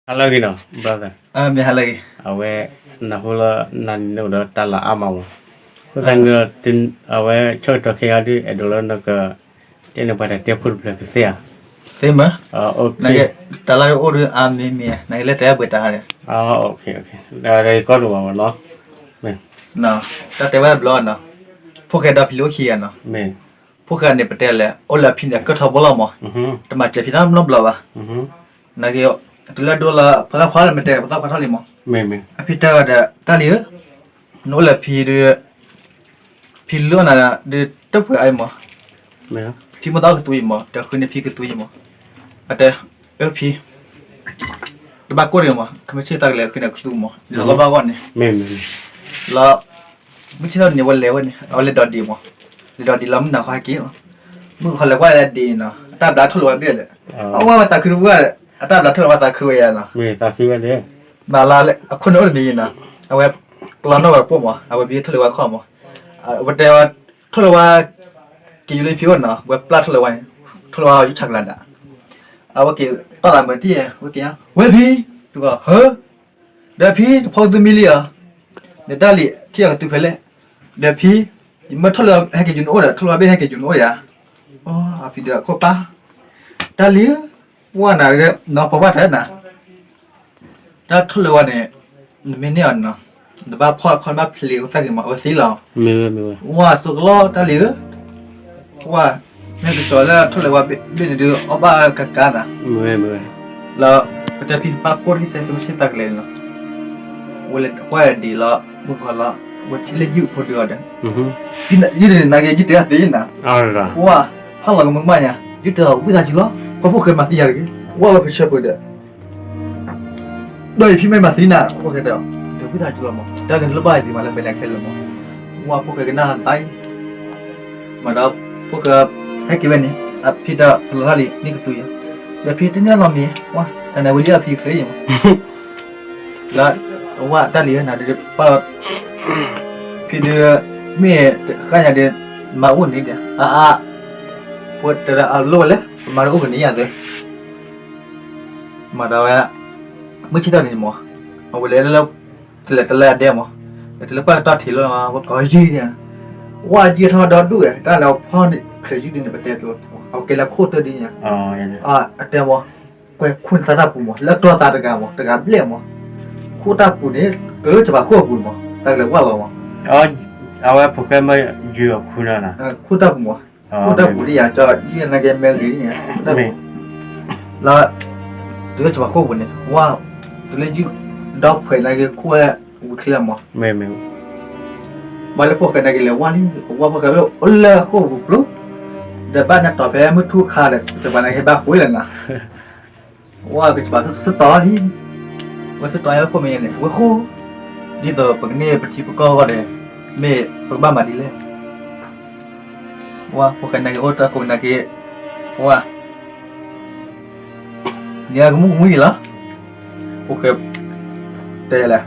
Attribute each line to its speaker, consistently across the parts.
Speaker 1: Halo gino, brother.
Speaker 2: Me halagi.
Speaker 1: Awe nahula nan udah tala amau. Kusang tin awe choto kaya di edola naga tiene pada dia pun belak sia.
Speaker 2: Sema.
Speaker 1: Okay.
Speaker 2: Nage talari oru ami me. Nage le taya beta hare.
Speaker 1: Okay. Dari kau dua no. Men.
Speaker 2: No. Ta tewa blog no. Poke da pilo kia no.
Speaker 1: Men.
Speaker 2: Poke ne petele. Ola pina ka thobola mo. Tama che pina no blog ba. Nage tula dola pada khwal mete pada khwal mo.
Speaker 1: Men.
Speaker 2: Apita da tali no la pi de pilo na de tapu ai mo.
Speaker 1: Men.
Speaker 2: Pi mo da ku tui mo. Da khune pi ku tui mo. Ada pi. Da ba ko re mo. Kame che ta le khune ku tu mo. Lo ba gon ne.
Speaker 1: Men.
Speaker 2: La muchi ni wale wani wale dodi mo le dodi lam na kha ki mu khala wa la di no ta da thlo wa be le awa ta khru wa ta da thlo wa ta khwe ya no
Speaker 1: Men tak kira dia.
Speaker 2: ba la le khun no bi na awa plan no wa po mo awa bi thlo wa kha mo wa de wa thlo wa ki le pi wa no wa plat thlo wa thlo wa yu chak la da awa ki ta la ma ti wa ki ya we bi tu ga ha da pi pho tu mi li ya ne da li ti ya tu phe le da pi ma thlo ha ke jun o da thlo wa be ha ke jun o ya a pi da ko pa da li wa na ge no pa wa da na da thlo wa ne me ne an no da ba pho khon ba pli ko sa ke ma wa si la
Speaker 1: Men.
Speaker 2: wa su lo da li wa me ke so la thlo wa be ne de o ba ka ka na
Speaker 1: Men.
Speaker 2: la da pi pa ko ri te tu si tak le no wala wa di la bu ko la wa ti le ju po do da Pina jadi nage gitu ya tina.
Speaker 1: Ada.
Speaker 2: Wah, kalau ngomong banyak, gitu bisa juga. Kau bukan mati ya lagi. Wah, apa siapa dah? Doi pimai mati na, bukan dah. Dia bisa juga mau. Dan lebay di malam banyak hal mau. Wah, bukan kena lantai. Mana bukan heki bani. Api dah pelali ni ketu ya. Dia piti ni alam ni. Wah, tanah wili api kiri. Lah, wah tadi na dia pak. Piti me kaya dia maun ni dia buat ada alo le maru ko ni ya de madawa mu chi ta ni mo o le le tele de mo tele pa ta thi lo ma ko ji ni wa ji tha da du ya ta la pho ni khre ji ni pe te to o ke la kho to di ya
Speaker 1: Ya.
Speaker 2: ate mo ko khun sa da pu mo la to ta ga mo ta ga ble mo khu ta pu ni to cha ba kho pu mo ta le wa lo mo
Speaker 1: Awe pakai mai jual kuna na.
Speaker 2: khu ta pu mo khu ta pu ri ya cho ji na ge me gi ni ta pu la to cha ba kho pu ni wa to le ji da phwe na ge khu ya u khla mo
Speaker 1: Men.
Speaker 2: ma le po ka na ge le wa ni wa pa ka lo la kho pu plo da ba na to pe mu thu kha le to ba na ge ba khoi le na wa ke cha ba su to hi wa su to ya kho me ne wa kho ni to pa ne pa ti pa ko wa le me pa ba ma di le wa po ka na ge o ta ko na ge wa ni ga mu la po ka te la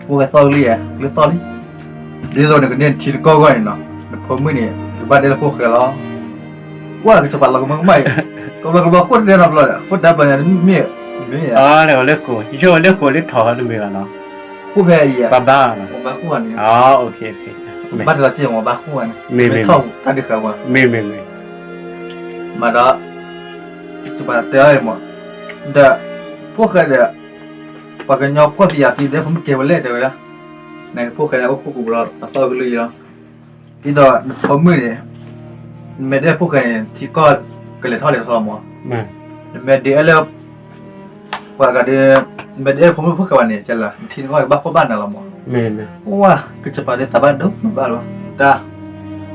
Speaker 2: po ka to li ya le to li đi rồi này cái nền chỉ có gọi nó có mấy này bạn đây là phố khởi lo quá cái chụp bạn là có mấy có bao khuất ra rồi khuất đáp là mía
Speaker 1: Này lấy cổ, chỉ cho lấy cổ lấy thỏ được chưa nó?
Speaker 2: khu về gì
Speaker 1: Ba ba.
Speaker 2: ba khu anh
Speaker 1: Okay.
Speaker 2: bắt là chỉ một ba khu anh
Speaker 1: Men.
Speaker 2: không ta được không à
Speaker 1: Men.
Speaker 2: mà đó chụp bạn tới mà đã phố khởi đã và cái nhau có gì thì để không kêu lên được đó này phố khởi đã có khu cục rồi tao cái lưỡi đó đi đó có mấy này mẹ đây phố khởi chỉ có cái lệ thọ mà
Speaker 1: Men.
Speaker 2: mẹ đây làว่าก็ได้ไม่ได้ผมพูดกับวันนี้จังล่ะที่ก็บ้านก็บ้านนั่นล่ะหมอ
Speaker 1: Men.
Speaker 2: ว้าก็จะไปได้สบายดูบ้านว่าตา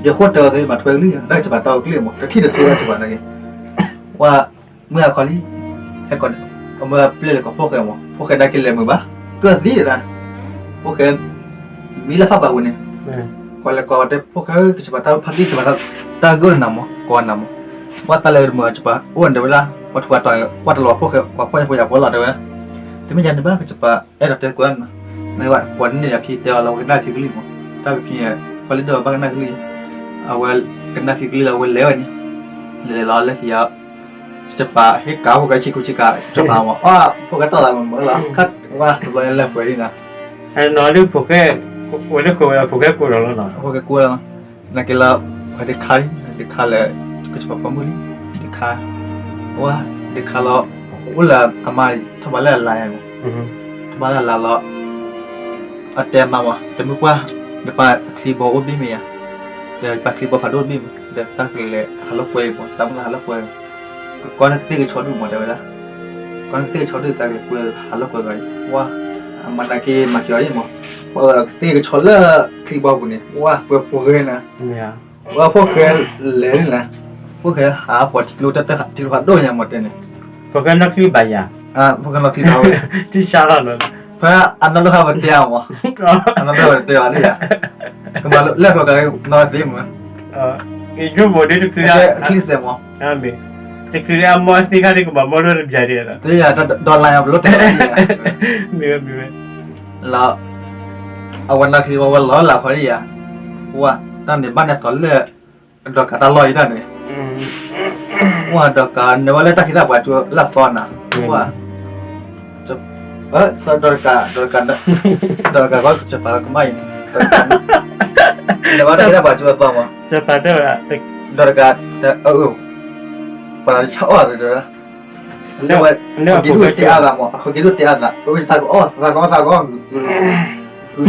Speaker 2: เดี๋ยวโคตรเจอเลยมาทวยลี่ได้จะมาตอเกลี้ยหมดแต่ที่จะทวยจะมาอะไรว่าเมื่อคอลี่แค่ก่อนเมื่อเปลี่ยนกับพวกแกหมอพวกแกได้กินเลยมึงบ้าเกิดสินะพวกแกมีละภาพแบบนี้
Speaker 1: Men.
Speaker 2: ก่อนแล้วก็ได้พวกแกก็จะมาตาพันธุ์จะมาตาเกินนำหมอก่อนนำว่าตาเลยเมื่อจะไปอ้วนเดี๋ยวเวลาว่าถูกต่อยว่าตลอดพวกเขาว่าพ่ออยากว่าหลอดเลยนะแต่ไม่ยันได้บ้างก็จะไปเราเจอกวนในวันกวนเนี่ยพี่เดียวเราได้พี่กลิ่มถ้าพี่พอเล่นเดียวบ้างได้กลิ่มเอาไว้กันได้พี่กลิ่มเราไว้แล้วนี่เลยรอเลยที่ จะปะให้กาวพวกกันชิคุชิกาจะปะว่าพวกกันต่ออะไรมันเหรอคัดว่าตัวเล็กไปดินะ
Speaker 1: nói đi phục cái quên nó quên là phục cái quên rồi nó
Speaker 2: พวกกันกลัวแล้วนักกีฬาพอได้ขายเลยก็จะปะฟังมือได้ขายว่าได้ขายแล้วอุลาอามาทำอะไรอะไรมั้งทำอะไรอะไรแล้วอัดเต็มมาวะเต็มมากว่าเดี๋ยวไปคลีบอลบีมีอ่ะเดี๋ยวไปคลีบอลฟาโดบีมีเดี๋ยวตั้งเลยฮัลโหลเวย์หมดตั้งฮัลโหลเวย์ก่อนที่จะชดดูหมดเลยละก่อนที่จะชดดูตั้งเลยเวย์ฮัลโหลเวย์กันว่ามันอะไรมาเกี่ยวยังมั้งที่จะชดเลยคลีบอลบุนี่ว่าเวย์พวกเองนะว่าพวกเองเล่นนะพวกเองหาพอที่รู้แต่ที่รู้ดูยังหมดเลยเนี่ย
Speaker 1: phục cái nó khi bài à
Speaker 2: พวกกันเราที่เรา
Speaker 1: ที่ชาร์ล
Speaker 2: เพราะอันนั้นเราทำเดียวมั้งอันนั้นเราเดียวนี่อ่ะก็มาเลิกเรากันนอนดีมั้ง
Speaker 1: อีกอย่างดีที่คือ
Speaker 2: คลีเซมั้ง
Speaker 1: Ambil. Tekrar amma snikar ko ba modor jari era.
Speaker 2: ที่อยากจะดอลลาร์อัพโหลด
Speaker 1: Bibe.
Speaker 2: แล้วเอาวันนั้นคือว่าล้อหลับเขาดิอ่ะว่าตอนนี้บ้านเนี่ยตอนเลือกดอกกาตาลอยนั่นเลยว่าดอกกาเนี่ยว่าเล่นตะกี้ตะว่าตัวลับฟอนอ่ะว่าจะดอกกาก็จะปากไม่เนี่ยว่าตะกี้ตะว่าตัวบ้างวะ
Speaker 1: Sepatu
Speaker 2: ดอกกาปลาชอบเลยนะเนี่ยว่ากินด้วยเตะอะไรมั้งเขากินด้วยเตะอะไรก็จะตากตาก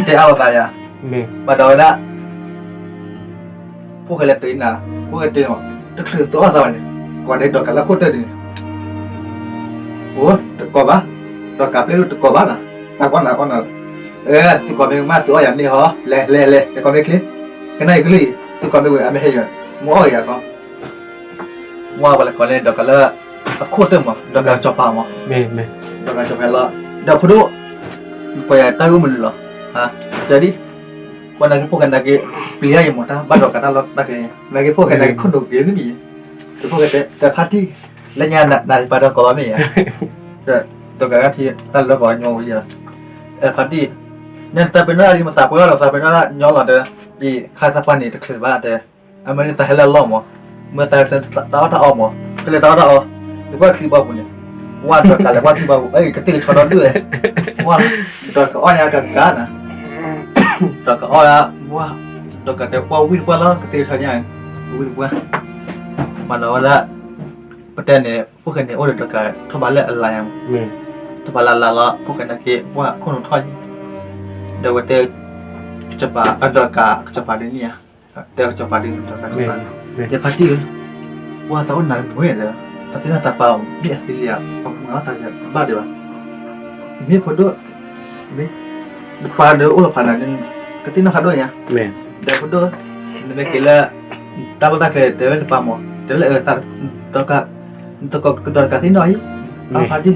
Speaker 2: เตะอะไรอ่ะมาดูนะพวกเขาเล่นตีน่ะพวกเขาเตะมั้งถ้าคือตัวอะไรก่อนได้ดอกกันแล้วโคตรดีโอ้ก่อนปะดอกกับเล่นก่อนปะน่ะตากก่อนน่ะที่ก่อนเป็นมาตัวอย่างนี้เหรอเละแต่ก่อนไม่คลิปแค่ไหนก็เลยที่ก่อนไม่เว้ยไม่ให้เยอะมั่วอย่างก็ว่าวันละก่อนเล่นดอกกันแล้วโคตรมั้งดอกกันจบปามั้งดอกกันจบแล้วดอกพุดไปตายก็มันหรอฮะjadiวันนั้นพวกกันนักเปลี่ยนอย่างหมดนะบ้านดอกกันนั่นนักพวกกันนักคนดอกเกนี่มีพวกกันแต่พาร์ตี้และงานน่ะไปดอกก่อนไม่อ่ะแต่ดอกกันที่นั่นแล้วก่อนโง่เยอะพาร์ตี้เนี่ยแต่เป็นอะไรมาสาบเพื่อเราสาบเป็นอะไรย้อนหลังเด้ออีค่าสปานี่จะคือว่าแต่อเมริกาให้เราล้อมมั้งเมื่อแต่เซนต์ดาวออกมั้งก็เลยดาวออกหรือว่าคือบ้าบุญเนี่ยว่าดอกกันแล้วว่าคือบ้ากระติกชนด้วยว่าดอกกันอ้อยกันกันนะดอกกันอ้อยว่าดอกกันแต่ว่าวิ่งว่าแล้วกระติกชนยังวิ่งว่ามันเอาละประเด็นเนี่ยพวกกันเนี่ยโอ้ดอกกันทบาละอะไรอ่ะทบาละพวกกันนักว่าคนท้อยเดี๋ยวเตะจะปาอันดอกกันจะปาเดี๋ยวนี้เดี๋ยวจะปาเดี๋ยวดอกกันจะปาเดี๋ยวพาร์ตี้ว่าสาวนั้นผมเห็นเลยแต่ที่น่าจะเปล่ามีอะไรเลี้ยเอาเงาตาเนี่ยบ้าดีวะมีผลด้วยมีปาเดี๋ยวอุลปานั่นก็ที่น่าขัดด้วยเนี่ยเดี๋ยวผลด้วยไม่เกี่ยวตาก็ตาเกลียดเดี๋ยวจะปาหมอเดี๋ยวตาตอกกันที่น้อยเอาพาร์ตี้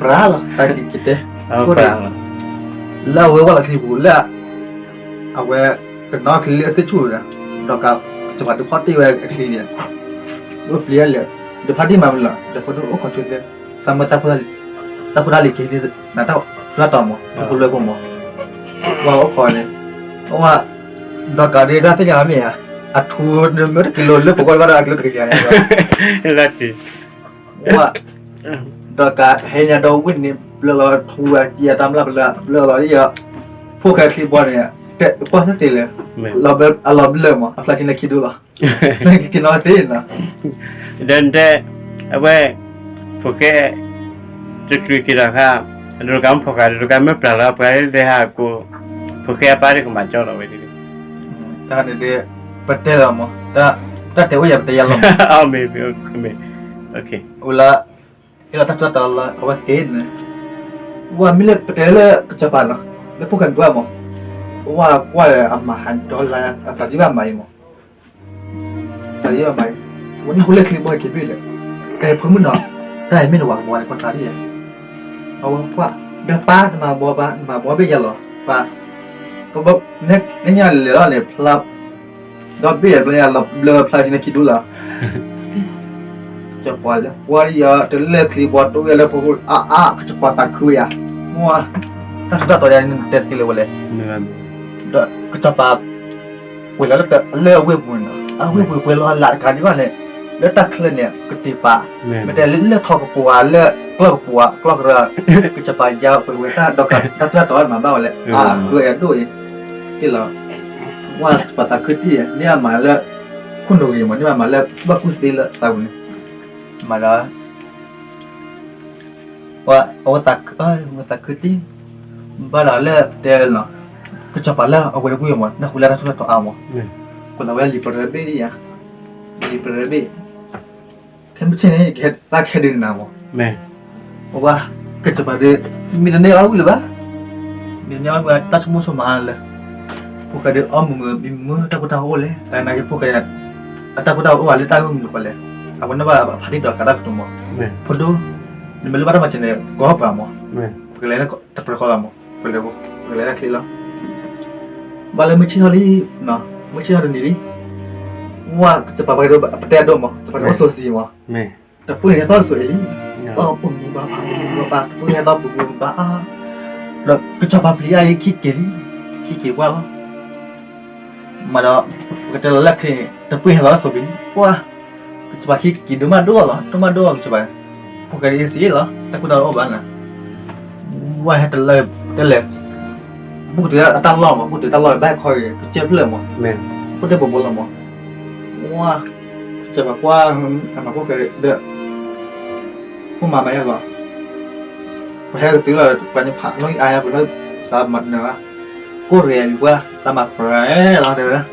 Speaker 2: ปลาหรอตากิเตะก็ได้แล้วเว้ยว่าหลักสิบุลละเอาเว้ยกันน้อยคือเลี้ยเสียชูนะดอกกับจังหวัดพอตี้เว้ยทีเนี่ยว่าเปลี่ยนเลยเดี๋ยวพาร์ตี้มาเป็นหรอเดี๋ยวพอดูโอ้ขอช่วยเสียสามารถซัพพอร์ตลิขิตนี่น่าจะรัดต่อมั้งคุณเลยผมว่าขอเนี่ยว่าดอกกับเรื่องที่ยังไม่อ่ะอัดทูนเมื่อกิโลเลยผมก็ว่ากิโลกี่อย่าง
Speaker 1: ลัทธิ
Speaker 2: ว่าดอกกับเฮียดอวินนี่เราทัวร์เจียตามรับเราที่เยอะพวกแคคีบอลเนี่ยแต่พอสักทีเลยเราเริ่มอ่ะฟลาจินเลยคิดดูหรอกินน้อยสินะ
Speaker 1: เดินเตะเอาไว้พวกแกจะช่วยกินราคาดูการพวกกันดูการไม่ปลาเราไปได้หากูพวกแกไปได้ก็มาเจ้าเราไว้ดี
Speaker 2: ตาเนี่ยประเทศเรามั้งแต่เดี๋ยวอย่าไปยันลง
Speaker 1: ไม่โอเค
Speaker 2: อุลาเราตัดต่อละเอาไว้เห็นเลยว่ามิเลประเทศเลยก็จะปานละแล้วพวกกันว่ามั้งว่าอามาหันดอลลาร์ตัดที่ว่าไหมมั้งตัดที่ว่าไหมวันนั้นเราเล่นคลิปบ่อยกี่ปีเลยเพิ่มมันหน่อยได้ไม่ระวังบ่อยภาษาที่เอาว่าเดี๋ยวป้ามาบัวไปยังหรอป้าก็แบบเนี่ยเหลือเลยพลับดอกเบี้ยเลยเราเลือกพลาสติกคิดดูละจะปล่อยแล้วว่าอย่าจะเลือกคลิปบอร์ดด้วยแล้วพวกก็จะปล่อยตักคุยมัวถ้าสุดท้ายตัวยังเด็ดที่เลยเลยก็จะปล่อยเวลาแล้วแบบเลือกเว็บบุญเว็บบุญเราหลักการที่ว่าเลย แล้วตักเคลื่อนเนี่ยก็ตีปะ
Speaker 1: แม่น
Speaker 2: ไม่ได้เลือกทอกระปัวเลือกกล้อกระปัวกล้อกเรือก็จะไปยาวไปเวต้าดอกกันถ้าตอนมาบ้าเลยคือแอนด้วยที่เราว่าภาษาคือที่เนี่ยมาแล้วคุณดูอย่างมันนี่มาแล้วว่าคุณสติละตาเนี่ยมาแล้วว่าเอาตักว่าตักคือที่บ้านเราเลิกเดี๋ยวเนาะก็จะไปแล้วเอาไว้ดูอย่างมันนักวิชาการทุกตัวเอามั้ง
Speaker 1: แม่น
Speaker 2: คนเราเวลาลีเปอร์เบนี่อะลีเปอร์เบแค่ไม่ใช่เนี่ยแค่ตาแค่เดินน้ำมั้ง
Speaker 1: แม่น
Speaker 2: บอกว่าก็จะไปเดินมีแต่เนี่ยเอาหรือเปล่ามีเนี่ยว่าตัดชั่วโมงสมาเลยพวกเขาเดินอ้อมมือตะกุตาโอเลยแต่นายพวกเขาตะกุตาโออะไรตาอุ้มดูกันเลยเอาวันนั้นว่าพาที่ดอกกระดับตัวมั้ง
Speaker 1: แม่น
Speaker 2: พอดูไม่รู้ว่าทำไมเนี่ยก็หอบมั้ง
Speaker 1: แม่น
Speaker 2: เพราะอะไรนะตัดไปคนละมั้งเพราะอะไรนะคลีแล้วบาเลยไม่ใช่ทอลี่เนาะไม่ใช่ทอลี่นี่ว่าจะไปดูประเทศดูมั้งจะไปดูโซซีมั้ง
Speaker 1: แม่น
Speaker 2: แต่ปืนเนี่ยตอนสวยนี่ก็ปุ่นบ้าบ้าปืนเนี่ยตอนปุ่นบ้าแล้วก็ชอบบ้าพลีไอ้ขี้เกียจว่ามาแล้วก็จะเลิกที่แต่ปืนเนี่ยเราสวยนี่ว่าจะไปขี้เกียจดูมาดูเหรอดูมาดูจะไปพวกกันยังสีเหรอแต่กูเดาออกบ้านนะว่าให้ตะเลยพูดถึงตลอดมั้งพูดถึงตลอดแบกคอยก็เจ็บเลยมั้ง
Speaker 1: แม่น
Speaker 2: พูดได้บ่บ่ละมั้งว่าจะแบบว่ามาพวกกันเด้อพวกมาไหมอ่ะไปให้ตื้อเลยไปยังผักน้อยอายไปแล้วสามัญเนอะกูเรียนอยู่ว่าตามาแปรเราเดี๋ยวนะ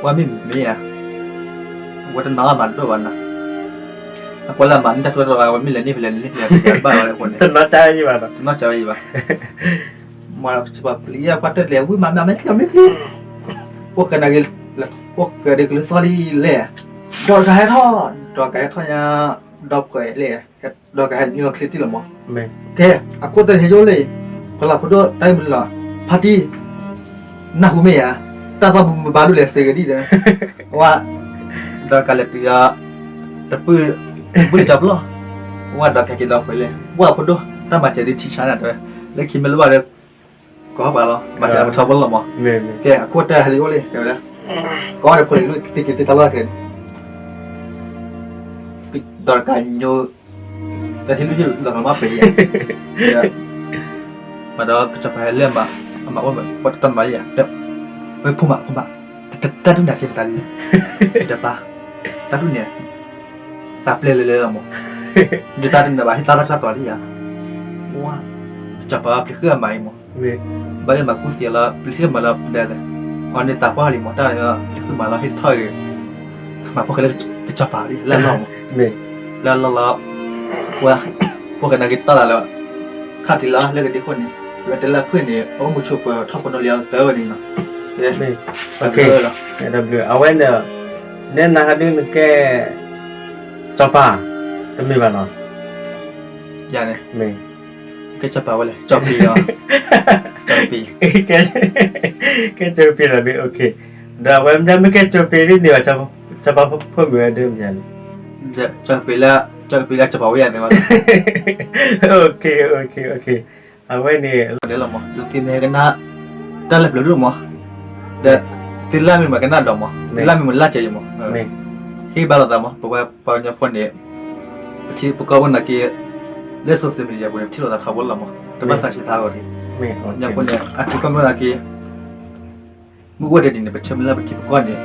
Speaker 2: ว่าไม่มีอ่ะว่าจะน้อมันด้วยวันนะคนละมันแต่ตัวเราว่าไม่เล่นนี่บ้าอะไรคนนี้
Speaker 1: ต้นน้อใจอยู่บ่ล่ะ
Speaker 2: น่าจะอีบ้ามาจะแบบเรียกพัดเรียกวิ่งมาไม่คิดพวกกันอะไรพวกเกิดเด็กหรือสอรี่เล่ดอกไก่ทอดยาดอกไก่เล่ดอกไก่ยูคลิปที่ละมั้ง
Speaker 1: แม่น
Speaker 2: โอเคaku dah hijau le kalau aku dah time lah party nak hume ya tak apa baru le segedi dah wa dah kala pia tapi boleh jawab lah wa dah kaki dah le wa aku dah tak baca di cica nak tu le kimel wa le ko apa lah baca apa trouble lah mah
Speaker 1: แม่น
Speaker 2: โอเคaku dah hijau le dah dah ko ada boleh lu kita kalau kan dorkan yoแต่ที่รู้ที่เราทำมาเป็นมาดอกจะไปเรื่องมาว่าแบบวัดต้นไม้อ่ะเดี๋ยวไปพุ่มแต่ทุกอย่างเก็บตันเลยเดี๋ยวป่ะแต่ทุกเนี่ยสับเลยละมั้งเดี๋ยวตาดึงแบบที่ตาตัวนี้อ่ะว้าจะไปเปลี่ยนใหม่มั้ง
Speaker 1: แม่น
Speaker 2: บางอย่างมากู้เสียแล้วเปลี่ยนมาแล้วได้เลยอันนี้ตาว่าหรือมั้งได้เลยก็เปลี่ยนมาแล้วให้ถอยมาพวกเขาเลยจะป่าดิแล้วน้อง
Speaker 1: แม่น
Speaker 2: แล้วว่าพวกกันนักกีฬาแล้วข้าทีละเลิกกันที่คนนี้แล้วแต่ละเพื่อนเนี่ยโอ้มุชุบทับคนเดียวเต๋อนี่เนาะ
Speaker 1: แม่นโอเค
Speaker 2: เหรอ
Speaker 1: W เอาไว้เนี่ยเนี่ยนะฮะดึงแกจบป่ะจะมีบ่ล่ะ
Speaker 2: อย่างนี้
Speaker 1: แม่น
Speaker 2: ก็จะไปว่าเลยจอบปีอ่ะจอบปี
Speaker 1: แกเจอปีแล้วโอเคเดี๋ยววันนี้ไม่แกเจอปีนี่เดี๋ยวจะมาเพิ่มเหมือนเดิมอย่าง
Speaker 2: จอบปีแล้วจะบอกว่าอย่างไรวะ
Speaker 1: โอเคเอาไว้นี่
Speaker 2: เดี๋ยวเรามั้งจะกินอะไรกันนะได้เลยหรือมั้งเดี๋ยวทีละมีเหมือนกันนั่นหรอมั้งทีละมีเหมือนลาเจอยู่มั้ง
Speaker 1: แม่น
Speaker 2: ที่บ้านเราแต่มั้งเพราะว่าพอเนี่ยคนเนี่ยที่พวกเขาวันนักกีฬาเล่นโซเชียลมีเดียบนที่เราทำวันละมั้งแต่ไม่สักชิ้นเท่ากัน
Speaker 1: แม่นโอ
Speaker 2: อย่าง
Speaker 1: เค
Speaker 2: คนเนี่ยอาจจะก็ไม่นักกีฬาเมื่อวันเดือนนี้ไปเชื่อมแล้วไปทิพก้อนเนี่ย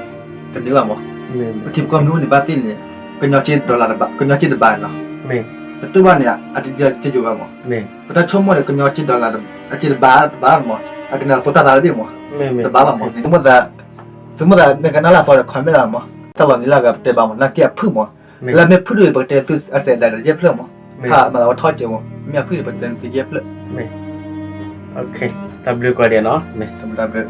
Speaker 2: กันดีกว่ามั้ง
Speaker 1: แม่น
Speaker 2: ไปทิพก้อนนู้นในบ้านที่เนี่ยก็ยอดจีนดอลลาร์บาทก็ยอดจีนดอลลาร์เนาะ
Speaker 1: แม่น
Speaker 2: แต่ตัวบ้านเนี่ยอาจจะอยู่บ้างมั้ง
Speaker 1: แม่น
Speaker 2: แต่ถ้าช่วงมื้อเนี่ยก็ยอดจีนดอลลาร์อาจจะบาทมั้งอาจจะเนี่ยโคตรตาดีมั้ง
Speaker 1: แม่น
Speaker 2: แต่บาทมั้งสมมติเมื่อกันนั่นแหละตอนคอยไม่ได้มั้งตลอดนี้เรากับเตะบอลนักเก็บพึ่งมั้งแล้วไม่พึ่งด้วยประเด็นคืออาศัยแต่เย็บเพื่อมั้งถ้ามาเราทอดเจียวไม่พึ่งประเด็นคือเย็บเลย
Speaker 1: โอเค W กว่าเดียวเนาะแม่น
Speaker 2: ทำได้เลย